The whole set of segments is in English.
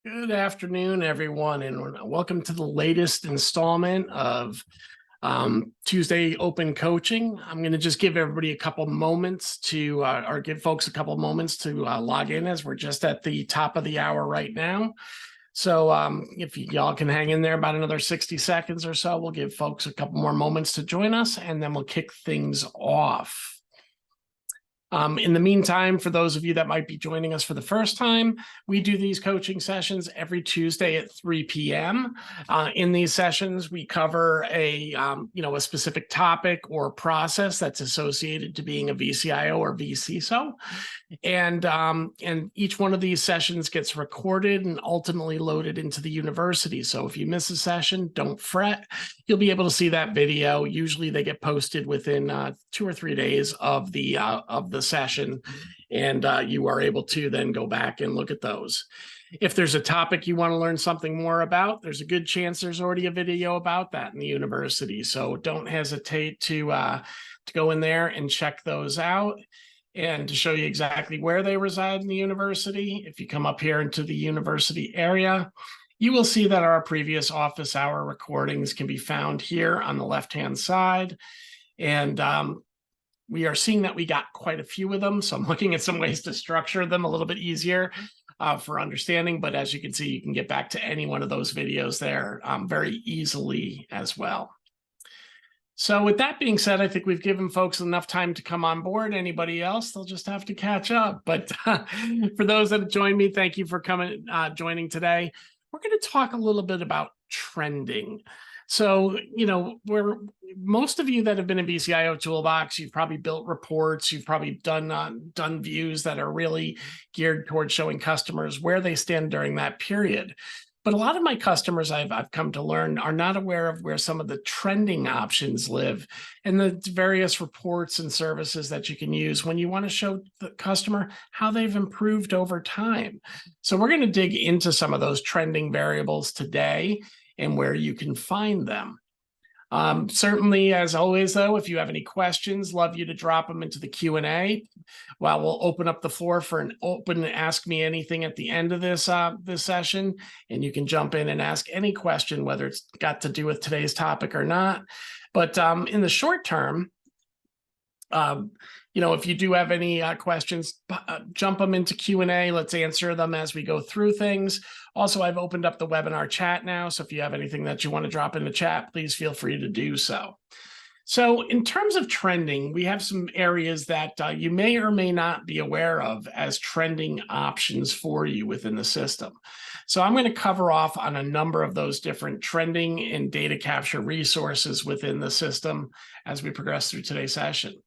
Good afternoon, everyone, and welcome to the latest installment of Tuesday Open Coaching. I'm going to just give everybody a couple moments to, or give folks a couple moments to log in, as we're just at the top of the hour right now. So if y'all can hang in there about another 60 seconds or so, we'll give folks a couple more moments to join us, and then we'll kick things off. In the meantime, for those of you that might be joining us for the first time, we do these coaching sessions every Tuesday at 3 p.m. In these sessions, we cover a specific topic or process that's associated to being a vCIO or vCISO. And each one of these sessions gets recorded and ultimately loaded into the university. So if you miss a session, don't fret. You'll be able to see that video. Usually they get posted within 2 or 3 days of the session, and you are able to then go back and look at those. If there's a topic you want to learn something more about, there's a good chance there's already a video about that in the university. So don't hesitate to go in there and check those out. And to show you exactly where they reside in the university, if you come up here into the university area, you will see that our previous office hour recordings can be found here on the left-hand side. And we are seeing that we got quite a few of them. So I'm looking at some ways to structure them a little bit easier for understanding. But as you can see, you can get back to any one of those videos there very easily as well. So with that being said, I think we've given folks enough time to come on board. Anybody else, they'll just have to catch up. But for those that have joined me, thank you for joining today. We're going to talk a little bit about trending. So, most of you that have been in vCIOToolbox, you've probably built reports, you've probably done views that are really geared towards showing customers where they stand during that period. But a lot of my customers I've come to learn are not aware of where some of the trending options live and the various reports and services that you can use when you want to show the customer how they've improved over time. So we're going to dig into some of those trending variables today and where you can find them. Certainly, as always, though, if you have any questions, love you to drop them into the Q&A. Well, we'll open up the floor for an open Ask Me Anything at the end of this session, and you can jump in and ask any question, whether it's got to do with today's topic or not. But in the short term, if you do have any questions, jump them into Q&A. Let's answer them as we go through things. Also, I've opened up the webinar chat now, so if you have anything that you want to drop in the chat, please feel free to do so. So in terms of trending, we have some areas that you may or may not be aware of as trending options for you within the system. So I'm going to cover off on a number of those different trending and data capture resources within the system as we progress through today's session.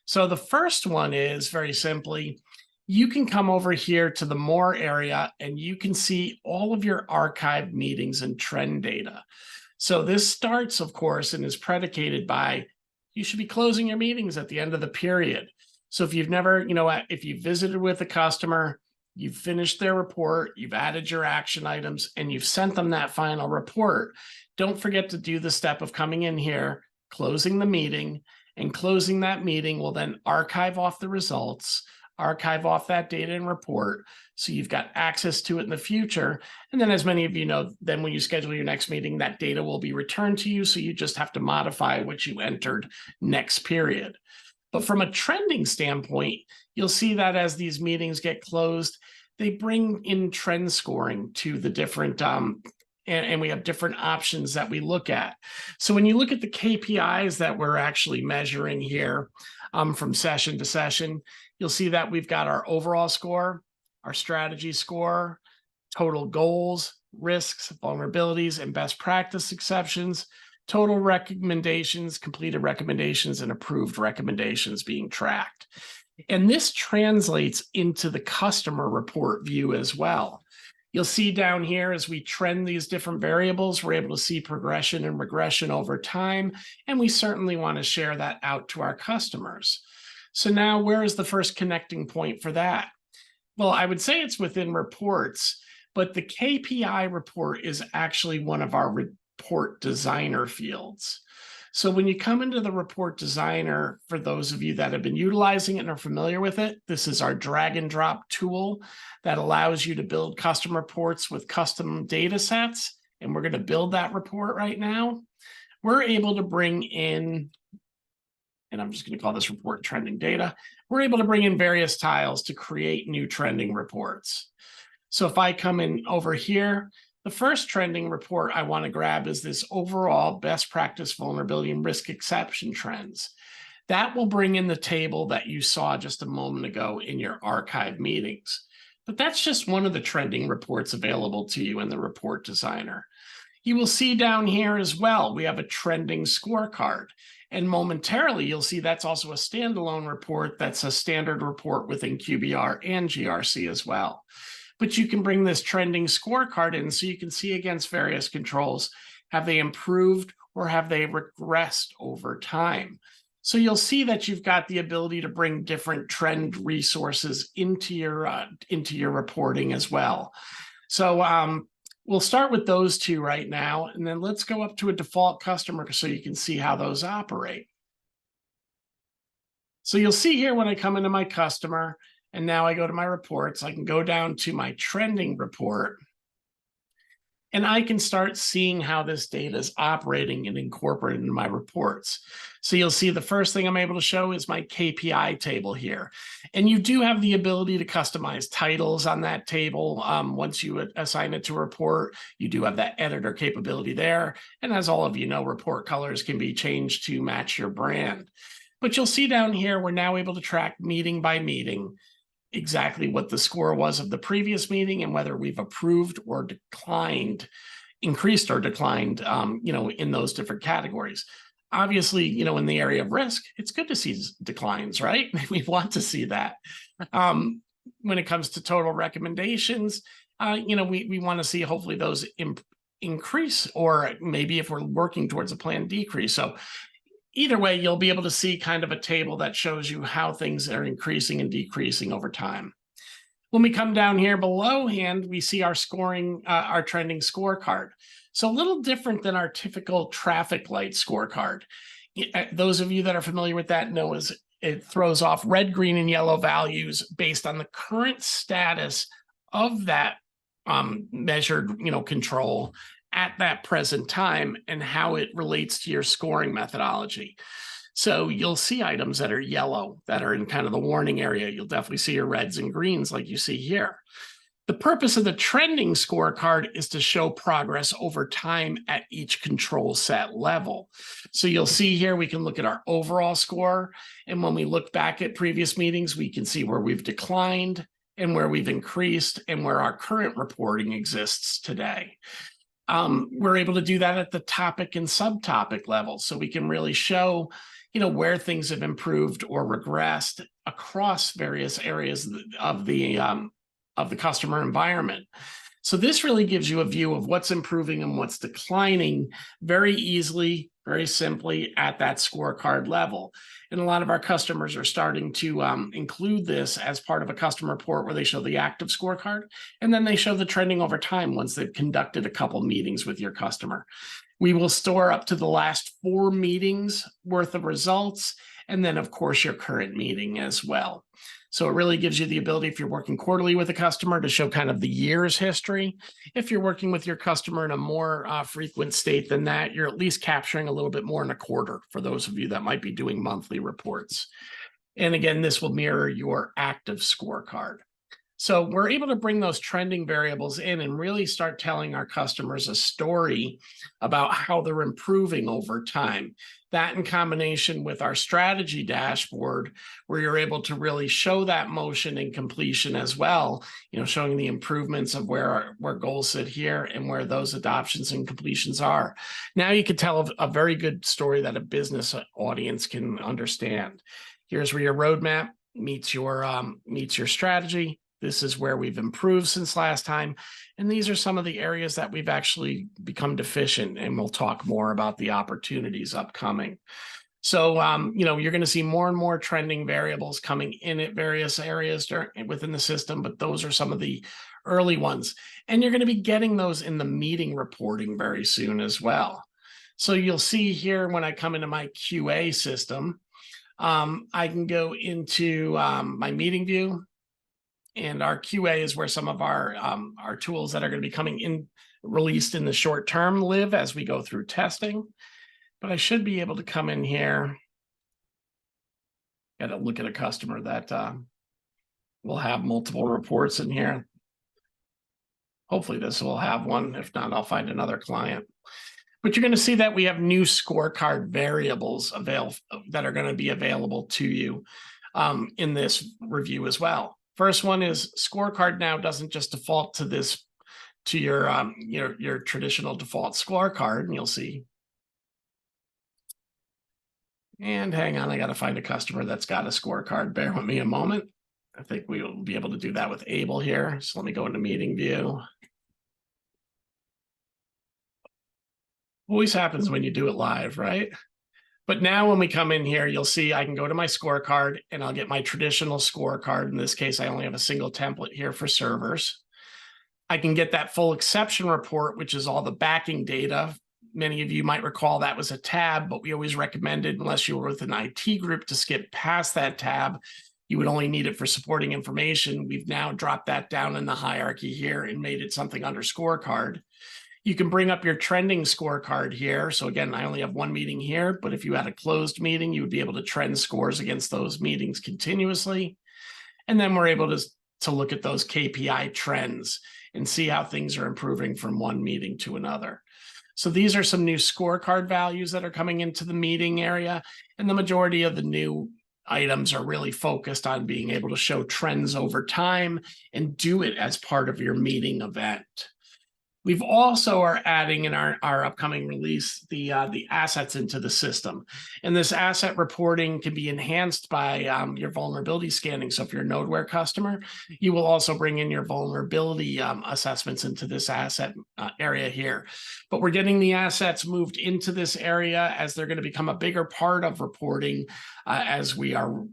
So the first one is very simply, you can come over here to the More area and you can see all of your archived meetings and trend data. So this starts, of course, and is predicated by you should be closing your meetings at the end of the period. So if you've never, if you visited with a customer, you've finished their report, you've added your action items, and you've sent them that final report, don't forget to do the step of coming in here, closing the meeting, and closing that meeting will then archive off the results, archive off that data and report, so you've got access to it in the future. And then, as many of you know, then when you schedule your next meeting, that data will be returned to you, so you just have to modify what you entered next period. But from a trending standpoint, you'll see that as these meetings get closed, they bring in trend scoring to the different and we have different options that we look at. So when you look at the KPIs that we're actually measuring here from session to session, you'll see that we've got our overall score, our strategy score, total goals, risks, vulnerabilities, and best practice exceptions, total recommendations, completed recommendations, and approved recommendations being tracked. And this translates into the customer report view as well. You'll see down here as we trend these different variables, we're able to see progression and regression over time, and we certainly want to share that out to our customers. So now, where is the first connecting point for that? Well, I would say it's within reports, but the KPI report is actually one of our report designer fields. So when you come into the report designer, for those of you that have been utilizing it and are familiar with it, this is our drag and drop tool that allows you to build custom reports with custom data sets. And we're going to build that report right now. We're able to bring in, and I'm just going to call this report trending data. We're able to bring in various tiles to create new trending reports. So if I come in over here, the first trending report I want to grab is this overall best practice vulnerability and risk exception trends. That will bring in the table that you saw just a moment ago in your archive meetings. But that's just one of the trending reports available to you in the report designer. You will see down here as well, we have a trending scorecard. And momentarily, you'll see that's also a standalone report that's a standard report within QBR and GRC as well. But you can bring this trending scorecard in so you can see against various controls, have they improved or have they regressed over time? So you'll see that you've got the ability to bring different trend resources into your reporting as well. So we'll start with those two right now, and then let's go up to a default customer so you can see how those operate. So you'll see here when I come into my customer, and now I go to my reports, I can go down to my trending report, and I can start seeing how this data is operating and incorporated into my reports. So you'll see the first thing I'm able to show is my KPI table here. And you do have the ability to customize titles on that table. Once you assign it to a report, you do have that editor capability there. And as all of you know, report colors can be changed to match your brand. But you'll see down here, we're now able to track meeting by meeting exactly what the score was of the previous meeting and whether we've approved or declined, increased or declined, in those different categories. Obviously, in the area of risk, it's good to see declines, right? We want to see that. When it comes to total recommendations, we want to see hopefully those increase, or maybe if we're working towards a planned decrease. So either way, you'll be able to see kind of a table that shows you how things are increasing and decreasing over time. When we come down here below hand, we see our scoring, our trending scorecard. So a little different than our typical traffic light scorecard. Those of you that are familiar with that know it throws off red, green, and yellow values based on the current status of that measured, control at that present time and how it relates to your scoring methodology. So you'll see items that are yellow that are in kind of the warning area. You'll definitely see your reds and greens like you see here. The purpose of the trending scorecard is to show progress over time at each control set level. So you'll see here, we can look at our overall score. And when we look back at previous meetings, we can see where we've declined and where we've increased and where our current reporting exists today. We're able to do that at the topic and subtopic level. So we can really show, where things have improved or regressed across various areas of the customer environment. So this really gives you a view of what's improving and what's declining very easily, very simply at that scorecard level. And a lot of our customers are starting to include this as part of a customer report where they show the active scorecard, and then they show the trending over time once they've conducted a couple meetings with your customer. We will store up to the last 4 meetings worth of results, and then, of course, your current meeting as well. So it really gives you the ability, if you're working quarterly with a customer, to show kind of the year's history. If you're working with your customer in a more frequent state than that, you're at least capturing a little bit more in a quarter for those of you that might be doing monthly reports. And again, this will mirror your active scorecard. So we're able to bring those trending variables in and really start telling our customers a story about how they're improving over time. That in combination with our strategy dashboard, where you're able to really show that motion and completion as well, showing the improvements of where goals sit here and where those adoptions and completions are. Now you can tell a very good story that a business audience can understand. Here's where your roadmap meets your strategy. This is where we've improved since last time. And these are some of the areas that we've actually become deficient, and we'll talk more about the opportunities upcoming. So, you're going to see more and more trending variables coming in at various areas within the system, but those are some of the early ones. And you're going to be getting those in the meeting reporting very soon as well. So you'll see here when I come into my QA system, I can go into my meeting view, and our QA is where some of our tools that are going to be coming in released in the short term live as we go through testing. But I should be able to come in here. Got to look at a customer that will have multiple reports in here. Hopefully this will have one. If not, I'll find another client. But you're going to see that we have new scorecard variables that are going to be available to you in this review as well. First one is scorecard now doesn't just default to this, to your traditional default scorecard, and you'll see. And hang on, I got to find a customer that's got a scorecard. Bear with me a moment. I think we will be able to do that with Able here. So let me go into meeting view. Always happens when you do it live, right? But now when we come in here, you'll see I can go to my scorecard and I'll get my traditional scorecard. In this case, I only have a single template here for servers. I can get that full exception report, which is all the backing data. Many of you might recall that was a tab, but we always recommended, unless you were with an IT group, to skip past that tab. You would only need it for supporting information. We've now dropped that down in the hierarchy here and made it something under scorecard. You can bring up your trending scorecard here. So again, I only have one meeting here, but if you had a closed meeting, you would be able to trend scores against those meetings continuously. And then we're able to look at those KPI trends and see how things are improving from one meeting to another. So these are some new scorecard values that are coming into the meeting area, and the majority of the new items are really focused on being able to show trends over time and do it as part of your meeting event. We've also are adding in our upcoming release the assets into the system. And this asset reporting can be enhanced by your vulnerability scanning. So if you're a Nodeware customer, you will also bring in your vulnerability assessments into this asset area here. But we're getting the assets moved into this area as they're going to become a bigger part of reporting as we are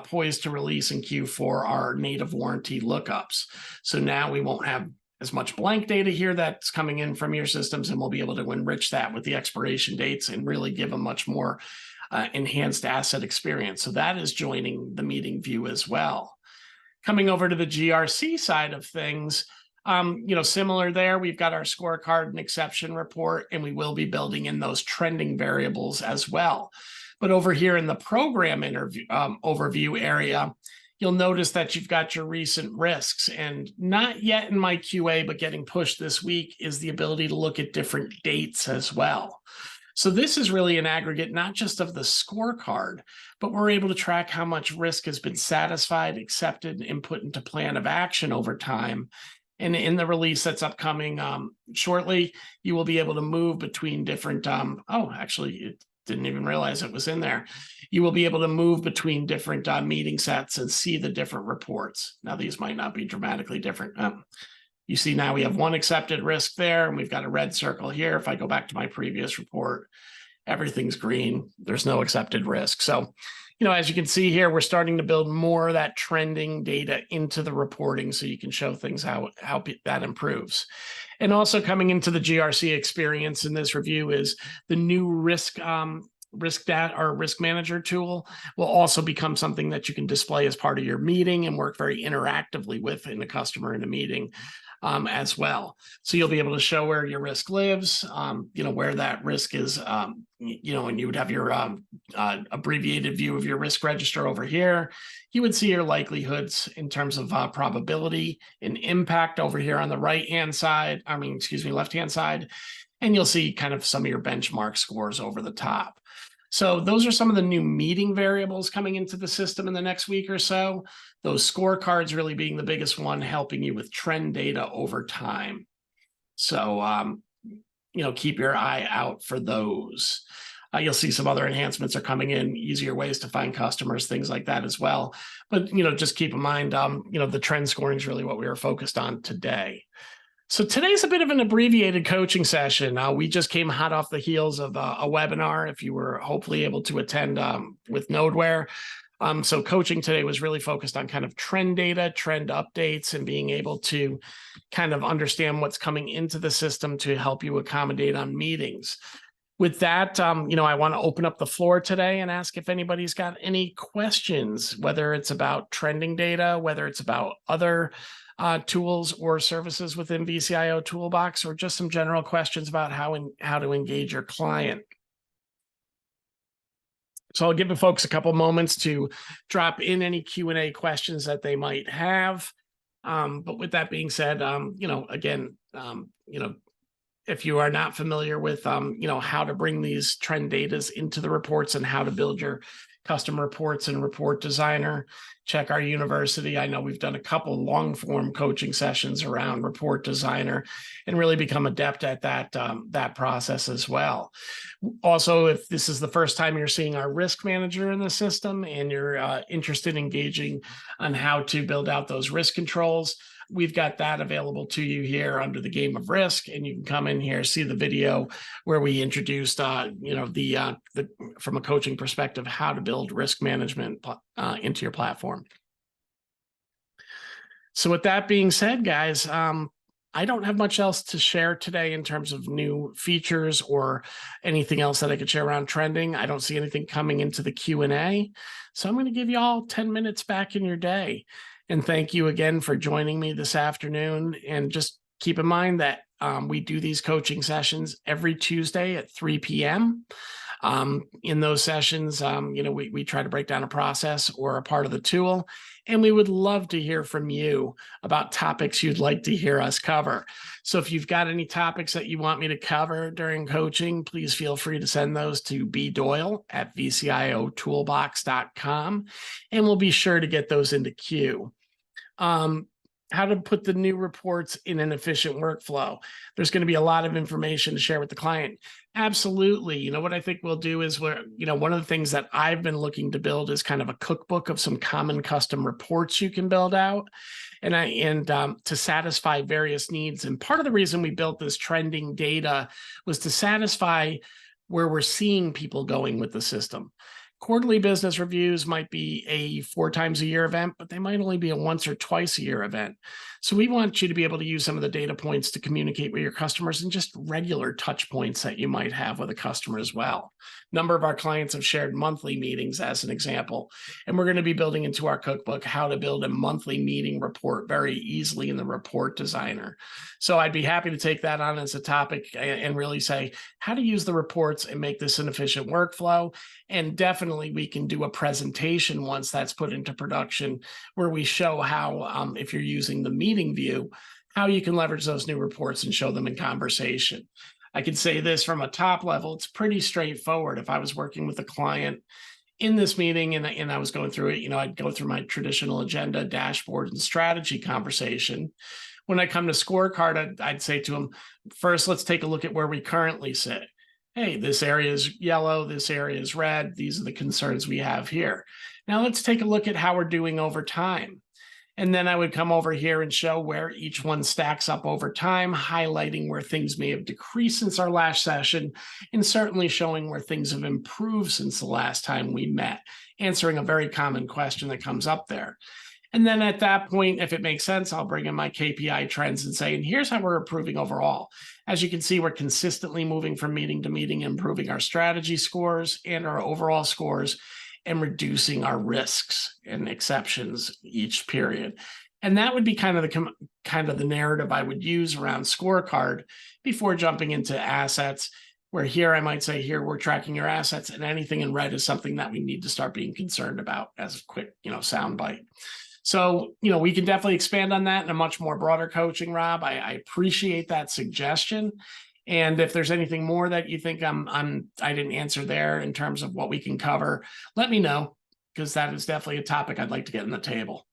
poised to release in Q4 our native warranty lookups. So now we won't have as much blank data here that's coming in from your systems, and we'll be able to enrich that with the expiration dates and really give a much more enhanced asset experience. So that is joining the meeting view as well. Coming over to the GRC side of things, similar there, we've got our scorecard and exception report, and we will be building in those trending variables as well. But over here in the program overview area, you'll notice that you've got your recent risks, and not yet in my QA, but getting pushed this week is the ability to look at different dates as well. So this is really an aggregate, not just of the scorecard, but we're able to track how much risk has been satisfied, accepted, and put into plan of action over time. And in the release that's upcoming shortly, you will be able to move between different, didn't even realize it was in there. You will be able to move between different meeting sets and see the different reports. Now, these might not be dramatically different. You see now we have one accepted risk there, and we've got a red circle here. If I go back to my previous report, everything's green. There's no accepted risk. So, as you can see here, we're starting to build more of that trending data into the reporting so you can show things how that improves. And also coming into the GRC experience in this review is the new risk data or risk manager tool will also become something that you can display as part of your meeting and work very interactively with in a customer in a meeting as well. So you'll be able to show where your risk lives, where that risk is, and you would have your abbreviated view of your risk register over here. You would see your likelihoods in terms of probability and impact over here on the left-hand side. And you'll see kind of some of your benchmark scores over the top. So those are some of the new meeting variables coming into the system in the next week or so. Those scorecards really being the biggest one, helping you with trend data over time. So, keep your eye out for those. You'll see some other enhancements are coming in, easier ways to find customers, things like that as well. But, just keep in mind, the trend scoring is really what we were focused on today. So today's a bit of an abbreviated coaching session. We just came hot off the heels of a webinar, if you were hopefully able to attend with Nodeware. So coaching today was really focused on kind of trend data, trend updates, and being able to kind of understand what's coming into the system to help you accommodate on meetings. With that, I want to open up the floor today and ask if anybody's got any questions, whether it's about trending data, whether it's about other tools or services within vCIOToolbox, or just some general questions about how to engage your client. So I'll give the folks a couple moments to drop in any Q&A questions that they might have. But with that being said, if you are not familiar with, how to bring these trend data into the reports and how to build your custom reports in Report Designer, check our university. I know we've done a couple long form coaching sessions around Report Designer and really become adept at that process as well. Also, if this is the first time you're seeing our risk manager in the system and you're interested in engaging on how to build out those risk controls, we've got that available to you here under the game of risk, and you can come in here, see the video where we introduced, from a coaching perspective, how to build risk management into your platform. So with that being said, guys, I don't have much else to share today in terms of new features or anything else that I could share around trending. I don't see anything coming into the Q&A. So I'm going to give you all 10 minutes back in your day. And thank you again for joining me this afternoon. And just keep in mind that we do these coaching sessions every Tuesday at 3 p.m. In those sessions, we try to break down a process or a part of the tool. And we would love to hear from you about topics you'd like to hear us cover. So if you've got any topics that you want me to cover during coaching, please feel free to send those to bdoyle@vCIOToolbox.com, and we'll be sure to get those into queue. How to put the new reports in an efficient workflow. There's going to be a lot of information to share with the client. Absolutely. What I think we'll do is one of the things that I've been looking to build is kind of a cookbook of some common custom reports you can build out and to satisfy various needs. And part of the reason we built this trending data was to satisfy where we're seeing people going with the system. Quarterly business reviews might be a 4 times a year event, but they might only be a once or twice a year event. So we want you to be able to use some of the data points to communicate with your customers and just regular touch points that you might have with a customer as well. A number of our clients have shared monthly meetings as an example, and we're going to be building into our cookbook how to build a monthly meeting report very easily in the Report Designer. So I'd be happy to take that on as a topic and really say how to use the reports and make this an efficient workflow. And definitely we can do a presentation once that's put into production where we show how, if you're using the meeting view, how you can leverage those new reports and show them in conversation. I can say this from a top level, it's pretty straightforward. If I was working with a client in this meeting and I was going through it, I'd go through my traditional agenda, dashboard, and strategy conversation. When I come to scorecard, I'd say to them, first, let's take a look at where we currently sit. Hey, this area is yellow, this area is red. These are the concerns we have here. Now let's take a look at how we're doing over time. And then I would come over here and show where each one stacks up over time, highlighting where things may have decreased since our last session, and certainly showing where things have improved since the last time we met, answering a very common question that comes up there. And then at that point, if it makes sense, I'll bring in my KPI trends and say, and here's how we're improving overall. As you can see, we're consistently moving from meeting to meeting, improving our strategy scores and our overall scores, and reducing our risks and exceptions each period. And that would be kind of the narrative I would use around scorecard before jumping into assets, where here I might say, here we're tracking your assets, and anything in red is something that we need to start being concerned about as a quick, soundbite. So, we can definitely expand on that in a much more broader coaching, Rob. I appreciate that suggestion. And if there's anything more that you think I didn't answer there in terms of what we can cover, let me know, because that is definitely a topic I'd like to get on the table.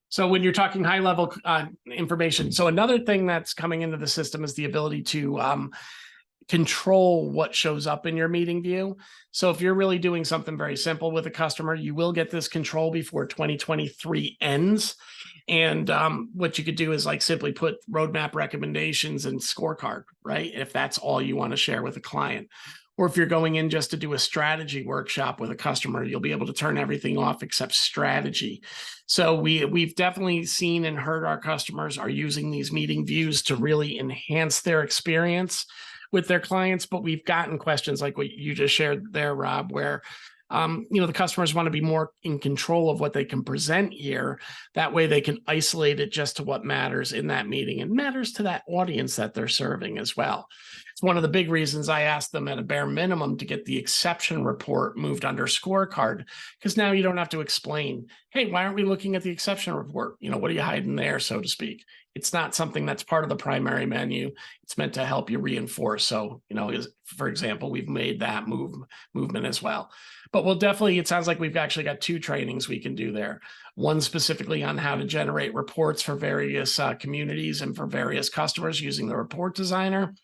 So when you're talking high level information, so another thing that's coming into the system is the ability to control what shows up in your meeting view. So if you're really doing something very simple with a customer, you will get this control before 2023 ends. And what you could do is simply put roadmap recommendations and scorecard, right? If that's all you want to share with a client. Or if you're going in just to do a strategy workshop with a customer, you'll be able to turn everything off except strategy. So we've definitely seen and heard our customers are using these meeting views to really enhance their experience with their clients. But we've gotten questions like what you just shared there, Rob, where the customers want to be more in control of what they can present here. That way they can isolate it just to what matters in that meeting and matters to that audience that they're serving as well. It's one of the big reasons I asked them at a bare minimum to get the exception report moved under scorecard, because now you don't have to explain, hey, why aren't we looking at the exception report? What are you hiding there, so to speak? It's not something that's part of the primary menu. It's meant to help you reinforce. So, for example, we've made that movement as well. But we'll definitely, it sounds like we've actually got 2 trainings we can do there. One specifically on how to generate reports for various communities and for various customers using the report designer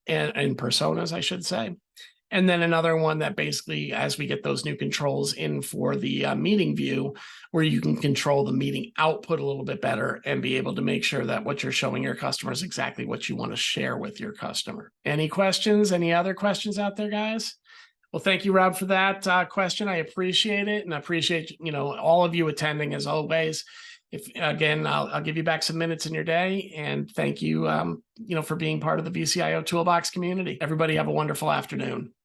and personas, I should say. And then another one that basically, as we get those new controls in for the meeting view, where you can control the meeting output a little bit better and be able to make sure that what you're showing your customer is exactly what you want to share with your customer. Any questions? Any other questions out there, guys? Well, thank you, Rob, for that question. I appreciate it, and I appreciate all of you attending as always. If again, I'll give you back some minutes in your day, and thank you, for being part of the vCIO Toolbox community. Everybody have a wonderful afternoon.